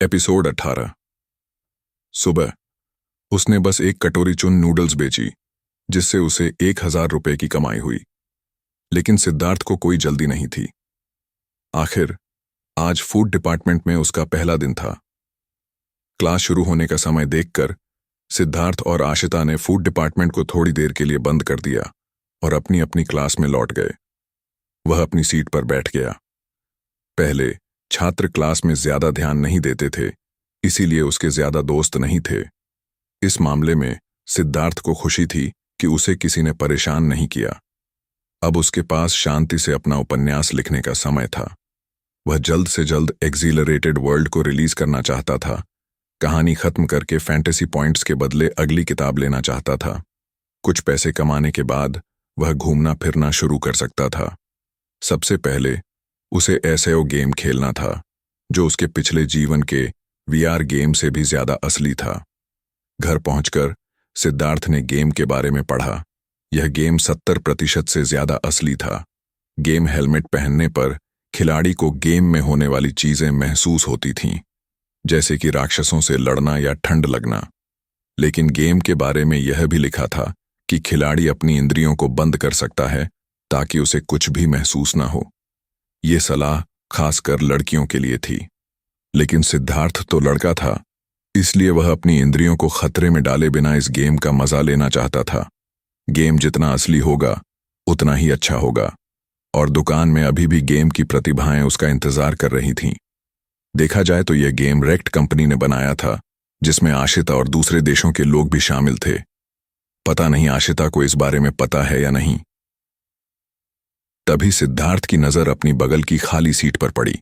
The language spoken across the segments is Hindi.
एपिसोड 18। सुबह उसने बस एक कटोरी चुन नूडल्स बेची, जिससे उसे 1,000 रुपए की कमाई हुई। लेकिन सिद्धार्थ को कोई जल्दी नहीं थी। आखिर आज फूड डिपार्टमेंट में उसका पहला दिन था। क्लास शुरू होने का समय देखकर सिद्धार्थ और आशिता ने फूड डिपार्टमेंट को थोड़ी देर के लिए बंद कर दिया और अपनी अपनी क्लास में लौट गए। वह अपनी सीट पर बैठ गया। पहले छात्र क्लास में ज्यादा ध्यान नहीं देते थे, इसीलिए उसके ज्यादा दोस्त नहीं थे। इस मामले में सिद्धार्थ को खुशी थी कि उसे किसी ने परेशान नहीं किया। अब उसके पास शांति से अपना उपन्यास लिखने का समय था। वह जल्द से जल्द एक्सिलरेटेड वर्ल्ड को रिलीज करना चाहता था। कहानी खत्म करके फैंटेसी पॉइंट्स के बदले अगली किताब लेना चाहता था। कुछ पैसे कमाने के बाद वह घूमना फिरना शुरू कर सकता था। सबसे पहले उसे एसएओ गेम खेलना था, जो उसके पिछले जीवन के वीआर गेम से भी ज्यादा असली था। घर पहुंचकर सिद्धार्थ ने गेम के बारे में पढ़ा। यह गेम 70% से ज्यादा असली था। गेम हेलमेट पहनने पर खिलाड़ी को गेम में होने वाली चीजें महसूस होती थीं, जैसे कि राक्षसों से लड़ना या ठंड लगना। लेकिन गेम के बारे में यह भी लिखा था कि खिलाड़ी अपनी इंद्रियों को बंद कर सकता है ताकि उसे कुछ भी महसूस ना हो। ये सलाह खासकर लड़कियों के लिए थी। लेकिन सिद्धार्थ तो लड़का था, इसलिए वह अपनी इंद्रियों को खतरे में डाले बिना इस गेम का मजा लेना चाहता था। गेम जितना असली होगा उतना ही अच्छा होगा, और दुकान में अभी भी गेम की प्रतिभाएं उसका इंतजार कर रही थीं। देखा जाए तो यह गेम रेक्ट कंपनी ने बनाया था, जिसमें आशिता और दूसरे देशों के लोग भी शामिल थे। पता नहीं आशिता को इस बारे में पता है या नहीं। तभी सिद्धार्थ की नजर अपनी बगल की खाली सीट पर पड़ी।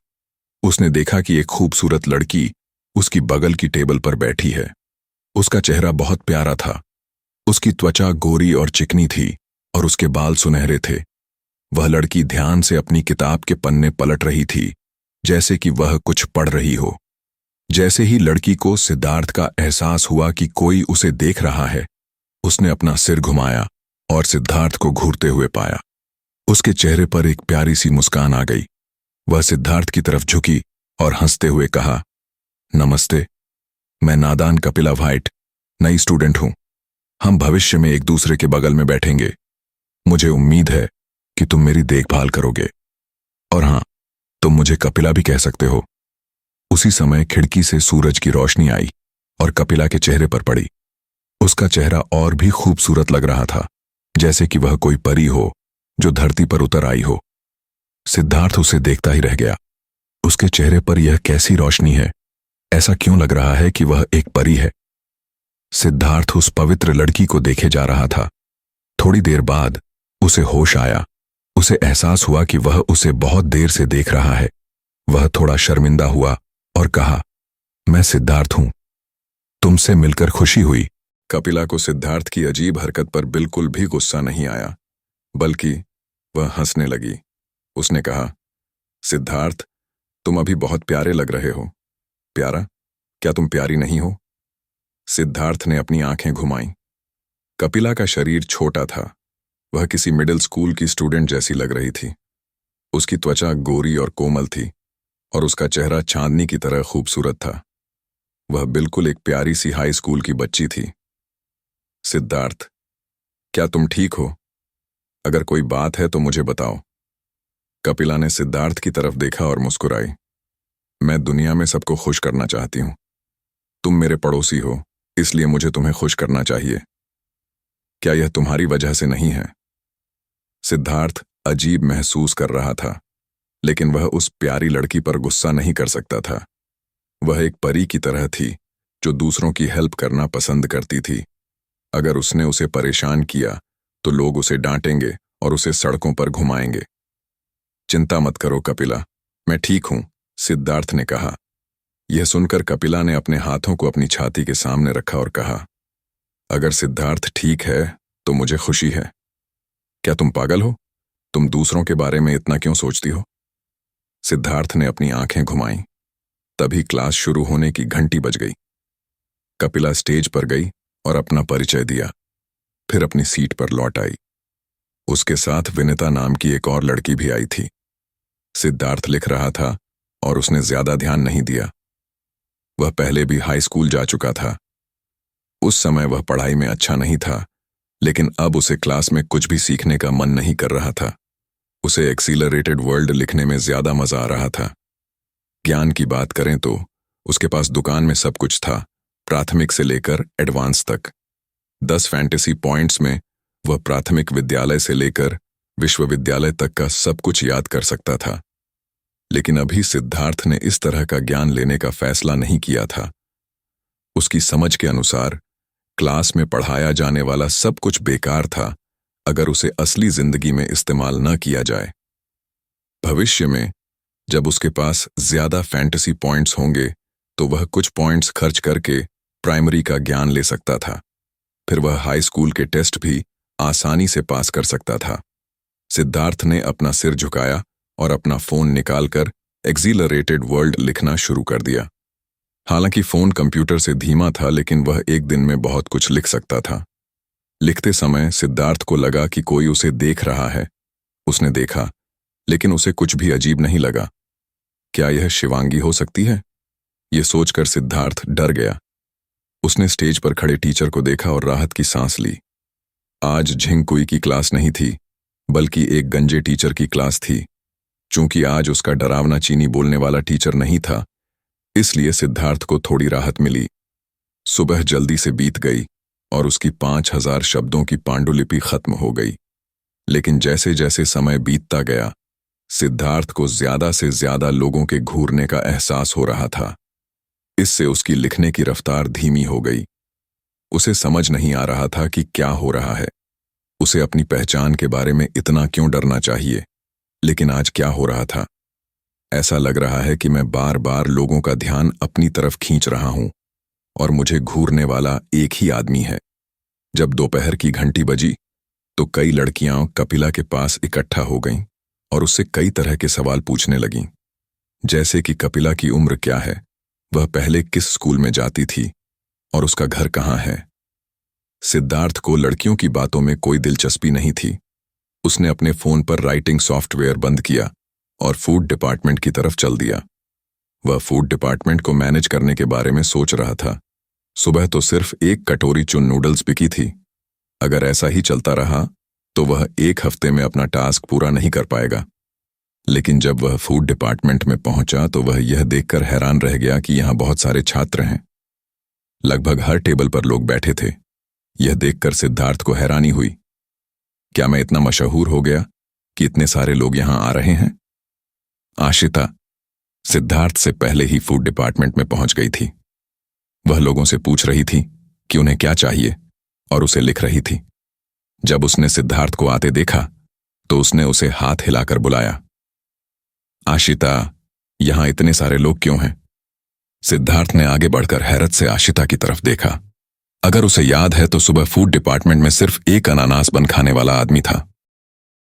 उसने देखा कि एक खूबसूरत लड़की उसकी बगल की टेबल पर बैठी है। उसका चेहरा बहुत प्यारा था। उसकी त्वचा गोरी और चिकनी थी और उसके बाल सुनहरे थे। वह लड़की ध्यान से अपनी किताब के पन्ने पलट रही थी, जैसे कि वह कुछ पढ़ रही हो। जैसे ही लड़की को सिद्धार्थ का एहसास हुआ कि कोई उसे देख रहा है, उसने अपना सिर घुमाया और सिद्धार्थ को घूरते हुए पाया। उसके चेहरे पर एक प्यारी सी मुस्कान आ गई। वह सिद्धार्थ की तरफ झुकी और हंसते हुए कहा, नमस्ते, मैं नादान कपिला वाइट, नई स्टूडेंट हूं। हम भविष्य में एक दूसरे के बगल में बैठेंगे। मुझे उम्मीद है कि तुम मेरी देखभाल करोगे। और हां, तुम मुझे कपिला भी कह सकते हो। उसी समय खिड़की से सूरज की रोशनी आई और कपिला के चेहरे पर पड़ी। उसका चेहरा और भी खूबसूरत लग रहा था, जैसे कि वह कोई परी हो जो धरती पर उतर आई हो। सिद्धार्थ उसे देखता ही रह गया। उसके चेहरे पर यह कैसी रोशनी है? ऐसा क्यों लग रहा है कि वह एक परी है? सिद्धार्थ उस पवित्र लड़की को देखे जा रहा था। थोड़ी देर बाद उसे होश आया। उसे एहसास हुआ कि वह उसे बहुत देर से देख रहा है। वह थोड़ा शर्मिंदा हुआ और कहा, मैं सिद्धार्थ हूं। तुमसे मिलकर खुशी हुई। कपिला को सिद्धार्थ की अजीब हरकत पर बिल्कुल भी गुस्सा नहीं आया, बल्कि वह हंसने लगी। उसने कहा, सिद्धार्थ, तुम अभी बहुत प्यारे लग रहे हो। प्यारा? क्या तुम प्यारी नहीं हो? सिद्धार्थ ने अपनी आंखें घुमाईं। कपिला का शरीर छोटा था। वह किसी मिडिल स्कूल की स्टूडेंट जैसी लग रही थी। उसकी त्वचा गोरी और कोमल थी और उसका चेहरा चांदनी की तरह खूबसूरत था। वह बिल्कुल एक प्यारी सी हाई स्कूल की बच्ची थी। सिद्धार्थ, क्या तुम ठीक हो? अगर कोई बात है तो मुझे बताओ। कपिला ने सिद्धार्थ की तरफ देखा और मुस्कुराई। मैं दुनिया में सबको खुश करना चाहती हूं। तुम मेरे पड़ोसी हो, इसलिए मुझे तुम्हें खुश करना चाहिए। क्या यह तुम्हारी वजह से नहीं है? सिद्धार्थ अजीब महसूस कर रहा था, लेकिन वह उस प्यारी लड़की पर गुस्सा नहीं कर सकता था। वह एक परी की तरह थी जो दूसरों की हेल्प करना पसंद करती थी। अगर उसने उसे परेशान किया तो लोग उसे डांटेंगे और उसे सड़कों पर घुमाएंगे। चिंता मत करो कपिला, मैं ठीक हूं, सिद्धार्थ ने कहा। यह सुनकर कपिला ने अपने हाथों को अपनी छाती के सामने रखा और कहा, अगर सिद्धार्थ ठीक है तो मुझे खुशी है। क्या तुम पागल हो? तुम दूसरों के बारे में इतना क्यों सोचती हो? सिद्धार्थ ने अपनी आंखें घुमाईं। तभी क्लास शुरू होने की घंटी बज गई। कपिला स्टेज पर गई और अपना परिचय दिया, फिर अपनी सीट पर लौट आई। उसके साथ विनिता नाम की एक और लड़की भी आई थी। सिद्धार्थ लिख रहा था और उसने ज्यादा ध्यान नहीं दिया। वह पहले भी हाई स्कूल जा चुका था। उस समय वह पढ़ाई में अच्छा नहीं था, लेकिन अब उसे क्लास में कुछ भी सीखने का मन नहीं कर रहा था। उसे एक्सीलरेटेड वर्ल्ड लिखने में ज्यादा मजा आ रहा था। ज्ञान की बात करें तो उसके पास दुकान में सब कुछ था, प्राथमिक से लेकर एडवांस तक। 10 फैंटेसी पॉइंट्स में वह प्राथमिक विद्यालय से लेकर विश्वविद्यालय तक का सब कुछ याद कर सकता था। लेकिन अभी सिद्धार्थ ने इस तरह का ज्ञान लेने का फैसला नहीं किया था। उसकी समझ के अनुसार क्लास में पढ़ाया जाने वाला सब कुछ बेकार था अगर उसे असली जिंदगी में इस्तेमाल न किया जाए। भविष्य में जब उसके पास ज्यादा फैंटेसी पॉइंट्स होंगे तो वह कुछ पॉइंट्स खर्च करके प्राइमरी का ज्ञान ले सकता था। फिर वह हाई स्कूल के टेस्ट भी आसानी से पास कर सकता था। सिद्धार्थ ने अपना सिर झुकाया और अपना फोन निकालकर एक्सीलरेटेड वर्ल्ड लिखना शुरू कर दिया। हालांकि फोन कंप्यूटर से धीमा था, लेकिन वह एक दिन में बहुत कुछ लिख सकता था। लिखते समय सिद्धार्थ को लगा कि कोई उसे देख रहा है। उसने देखा, लेकिन उसे कुछ भी अजीब नहीं लगा। क्या यह शिवांगी हो सकती है? यह सोचकर सिद्धार्थ डर गया। उसने स्टेज पर खड़े टीचर को देखा और राहत की सांस ली। आज झिंगकुई की क्लास नहीं थी, बल्कि एक गंजे टीचर की क्लास थी। चूंकि आज उसका डरावना चीनी बोलने वाला टीचर नहीं था, इसलिए सिद्धार्थ को थोड़ी राहत मिली। सुबह जल्दी से बीत गई और उसकी 5000 शब्दों की पांडुलिपि खत्म हो गई। लेकिन जैसे जैसे समय बीतता गया, सिद्धार्थ को ज्यादा से ज्यादा लोगों के घूरने का एहसास हो रहा था। इससे उसकी लिखने की रफ्तार धीमी हो गई। उसे समझ नहीं आ रहा था कि क्या हो रहा है। उसे अपनी पहचान के बारे में इतना क्यों डरना चाहिए, लेकिन आज क्या हो रहा था? ऐसा लग रहा है कि मैं बार बार लोगों का ध्यान अपनी तरफ खींच रहा हूं और मुझे घूरने वाला एक ही आदमी है। जब दोपहर की घंटी बजी तो कई लड़कियां कपिला के पास इकट्ठा हो गईं और उससे कई तरह के सवाल पूछने लगीं, जैसे कि कपिला की उम्र क्या है, वह पहले किस स्कूल में जाती थी और उसका घर कहाँ है। सिद्धार्थ को लड़कियों की बातों में कोई दिलचस्पी नहीं थी। उसने अपने फोन पर राइटिंग सॉफ्टवेयर बंद किया और फूड डिपार्टमेंट की तरफ चल दिया। वह फूड डिपार्टमेंट को मैनेज करने के बारे में सोच रहा था। सुबह तो सिर्फ एक कटोरी चुन नूडल्स बिकी थी। अगर ऐसा ही चलता रहा तो वह एक हफ्ते में अपना टास्क पूरा नहीं कर पाएगा। लेकिन जब वह फूड डिपार्टमेंट में पहुंचा तो वह यह देखकर हैरान रह गया कि यहां बहुत सारे छात्र हैं। लगभग हर टेबल पर लोग बैठे थे। यह देखकर सिद्धार्थ को हैरानी हुई। क्या मैं इतना मशहूर हो गया कि इतने सारे लोग यहां आ रहे हैं? आशिता सिद्धार्थ से पहले ही फूड डिपार्टमेंट में पहुंच गई थी। वह लोगों से पूछ रही थी कि उन्हें क्या चाहिए और उसे लिख रही थी। जब उसने सिद्धार्थ को आते देखा तो उसने उसे हाथ हिलाकर बुलाया। आशिता, यहां इतने सारे लोग क्यों हैं? सिद्धार्थ ने आगे बढ़कर हैरत से आशिता की तरफ देखा। अगर उसे याद है तो सुबह फूड डिपार्टमेंट में सिर्फ एक अनानास बन खाने वाला आदमी था।